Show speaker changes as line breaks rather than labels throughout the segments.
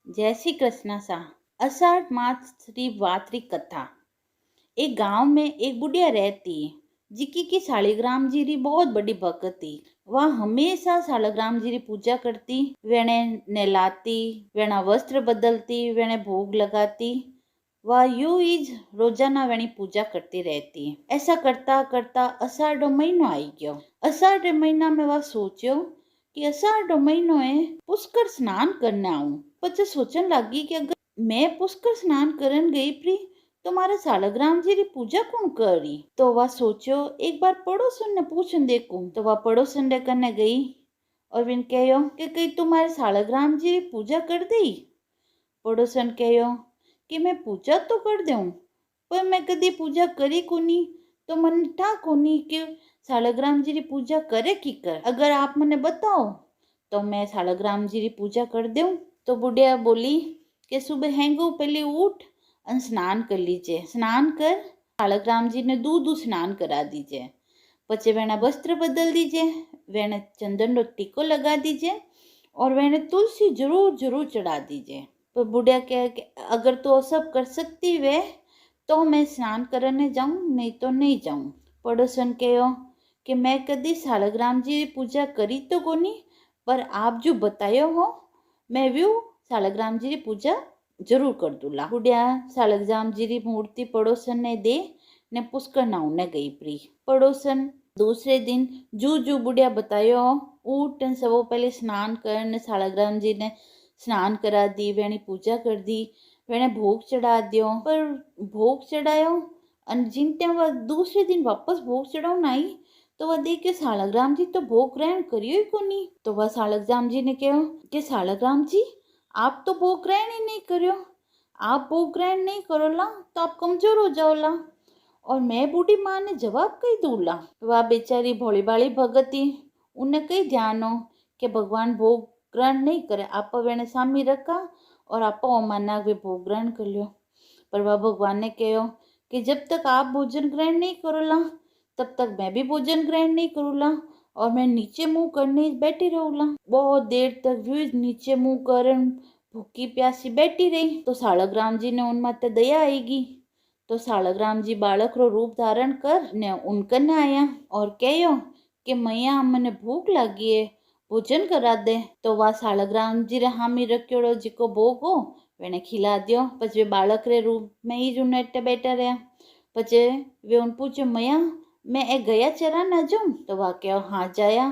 जय श्री कृष्ण सा। अषाढ़ मास श्री वात्री कथा। एक गांव में एक बुढ़िया रहती जिकी की शालिग्राम जी री बहुत बड़ी भक्त थी। वह हमेशा शालिग्राम जी री पूजा करती, वेणे नहलाती, वेणा वस्त्र बदलती, वेणे भोग लगाती। वह यूं ही रोजाना वेणी पूजा करती रहती। ऐसा करता करता अषाढ़ महीनो आई गयो। अषाढ़ महीना में वह सोच्यो कि अषाढ़ महीनो है, पुष्कर स्नान करने आऊं। પછી સોચન લાગી કે અગર मैं पुष्कर स्नान करन गई प्री तो मारे शालिग्राम जी री पूजा कौन करी। तो वह सोचो एक बार पड़ोसन ने पूछन देखूं। तो वह पड़ोसन ने कने गई और बिन कहो कि कई तुम्हारे शालिग्राम जी री पूजा कर दी। पड़ोसन कहो कि मैं पूजा तो कर दूं पर मैं कदी पूजा करी कोनी, तो मन ठा कोनी कि शालिग्राम जी री पूजा करे की कर। अगर आप मने बताओ तो मैं शालिग्राम जी री पूजा कर दूं। तो बुढ़िया बोली कि सुबह हैंगो पहले उठ और स्नान कर लीजिए। स्नान कर शालिग्राम जी ने दूध स्नान करा दीजिए। पचे वेणा वस्त्र बदल दीजिए, वेणे चंदन रो टीको लगा दीजिए और वेणे तुलसी जरूर जरूर चढ़ा दीजिए। पर बुढ़िया कहे कि अगर तो सब कर सकती वे तो मैं स्नान करने जाऊं, नहीं तो नहीं जाऊं। पड़ोसन कहो कि मैं कदी शालिग्राम जी की पूजा करी तो कोनी, पर आप जो बतायो हो मैं व्यू शालिग्राम जी की पूजा जरूर कर दूला। बुढ़िया शालिग्राम जी की मूर्ति पड़ोसन ने दे ने पुष्कर नहाने गई प्री। पड़ोसन दूसरे दिन जू जू बुढ़िया बतायो उठ सबो पहले स्नान कर ने शालिग्राम जी ने स्नान करा दी, वेणी पूजा कर दी, वेणे भोग चढ़ा दियो। पर भोग चढ़ायो और जिन टाइम वह दूसरे दिन वापस भोग चढ़ावन आई तो वह देख के शालिग्राम जी तो भोग ग्रहण करियो ही कोनी। तो वह शालिग्राम जी ने कहो कि शालिग्राम जी आप तो भोग ग्रहण ही नहीं करियो, आप भोग ग्रहण नहीं करोला तो आप कमजोर हो जाओला। और मैं बूढ़ी माँ ने जवाब कही दूला। वह बेचारी भोली भाली भगत ही उन्हें कई ध्यान हो कि भगवान भोग ग्रहण नहीं करे, आप वेने सामी रखा और आप माना वे भोग ग्रहण कर लियो। पर वह भगवान ने कहो कि जब तक आप भोजन ग्रहण नहीं करोला तब तक मैं भी भोजन ग्रहण नहीं करूला और मैं नीचे मुंह करने बैठी रहूला। बहुत देर तक भी नीचे मुंह कर भूखी प्यासी बैठी रही। तो शालिग्राम जी ने उन माते दया आएगी। तो शालिग्राम जी बालक रो रूप धारण कर ने उनकने आया और कहो कि मैया मने भूख लगी है, भोजन करा दे। तो वह शालिग्राम जी रे हामी रखियोड़ो जिको भोग हो वेने खिला दियो। पछे वे बालक रे रूप में ही जुने बैठा रहा। पछे वे उन पूछो मैया मैं ए गया चरा ना जाऊं। तो वह कहो हाँ जाया,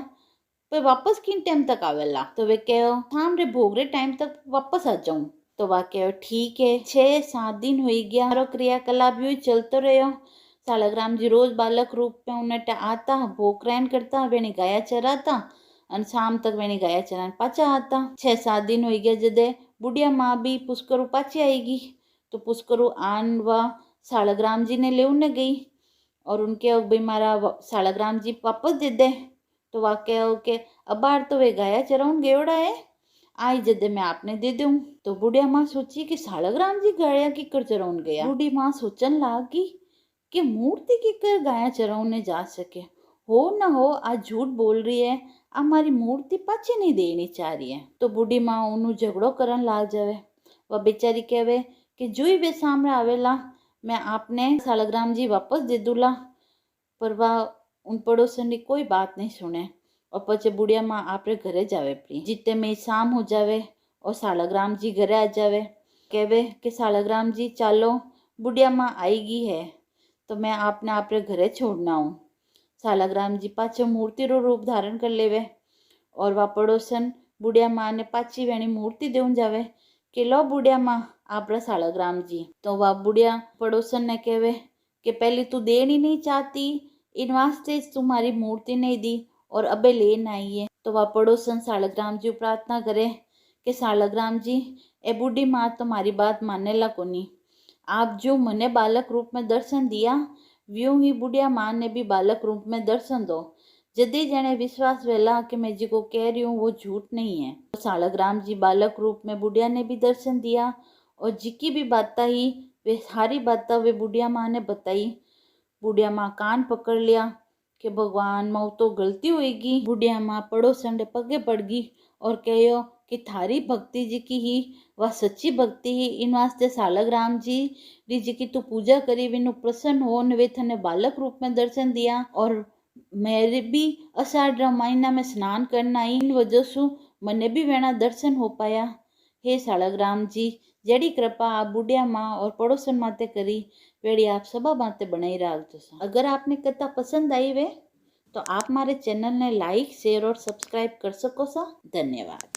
पर वापस किन टाइम तक आवेला। तो वे कहो शाम रे भोग रे टाइम तक वापस आ जाऊं। तो वह कहो ठीक है। 6-7 दिन हो गया, मारो क्रियाकलाप यूं चलतो रहो। शालिग्राम जी रोज बालक रूप में उन्हें आता, भोग ग्रहण करता, वेणी गाया चराता और शाम तक वेणी गाया चरान पाचा आता। 6-7 दिन हो गया जदे बुढ़िया माँ भी पुष्करू पाची आएगी। तो पुष्करू आन व शालिग्राम जी ने लेने गई और उनके भाई मारा शालिग्राम जी वापस दे दे। तो वह कहो कि अबार तो वे गाया चराउन गेवड़ा है, आई जदे मैं आपने दे दूं। तो बुढ़िया माँ सोची कि शालिग्राम जी गाया की कर चराउन गया। बूढ़ी माँ सोचन लागी कि मूर्ति की कर गाया चराउने जा सके। हो न हो आज झूठ बोल रही है, हमारी मूर्ति पाछी नहीं देनी चाह रही है। तो बूढ़ी माँ उन्हें झगड़ो करन लाग जावे। वह बेचारी कहवे कि जुई वे सामने आवेला मैं आपने शालिग्राम जी वापस दे दूला। पर वह उन पड़ोसन की कोई बात नहीं सुने और पछे बुढ़िया माँ आपरे घरे जावे पड़ी। जितने में शाम हो जावे और शालिग्राम जी घरे आ जावे। कहवे कि शालिग्राम जी चालो बुढ़िया माँ आएगी है तो मैं आपने आपरे घरे छोड़ना हूँ। शालिग्राम जी पाछो मूर्ति रो रूप धारण कर लेवे और वह पड़ोसन बुढ़िया माँ ने पाछी वेणी मूर्ति देवन जावे कि लो बुढ़िया माँ आपरा शालिग्राम जी। तो वह बुढ़िया पड़ोसन ने कहवे कि पहले तू देनी नहीं चाहती, इन वास्ते तुम्हारी मूर्ति नहीं दी और अबे लेन आई है। तो वह पड़ोसन शालिग्राम जी प्रार्थना करे कि शालिग्राम जी ए बूढ़ी माँ तुम्हारी बात माने ला कोनी, आप जो मने बालक रूप में दर्शन दिया व्यूं ही बुढ़िया माँ ने भी बालक रूप में दर्शन दो। जदी जने विश्वास वेला कि मैं जी को कह रही हूँ वो झूठ नहीं है। तो शालिग्राम जी बालक रूप में बुढ़िया ने भी दर्शन दिया और जिकी भी बात ही वे सारी बातें वे बुढ़िया माँ ने बताई। बुढ़िया माँ कान पकड़ लिया कि भगवान माँ तो गलती होएगी। बुढ़िया माँ पड़ोसन पगे पड़ गई और कहो कि थारी भक्ति जी की ही वह सच्ची भक्ति ही इन वास्ते सालग्राम जी जी की तू पूजा करी विनु प्रसन्न हो ने वे थने बालक रूप में दर्शन दिया। और मेरे भी अषाढ़ महीना में स्नान करना इन वजह से मने भी वेणा दर्शन हो पाया। हे सालग्राम जी, जेड़ी कृपा आप बुढ़िया माँ और पड़ोसन माते करी वेड़ी आप सभा माते बनाई राखजो। अगर आपने कथा पसंद आई वे तो आप हमारे चैनल ने लाइक शेयर और सब्सक्राइब कर सको सा। धन्यवाद।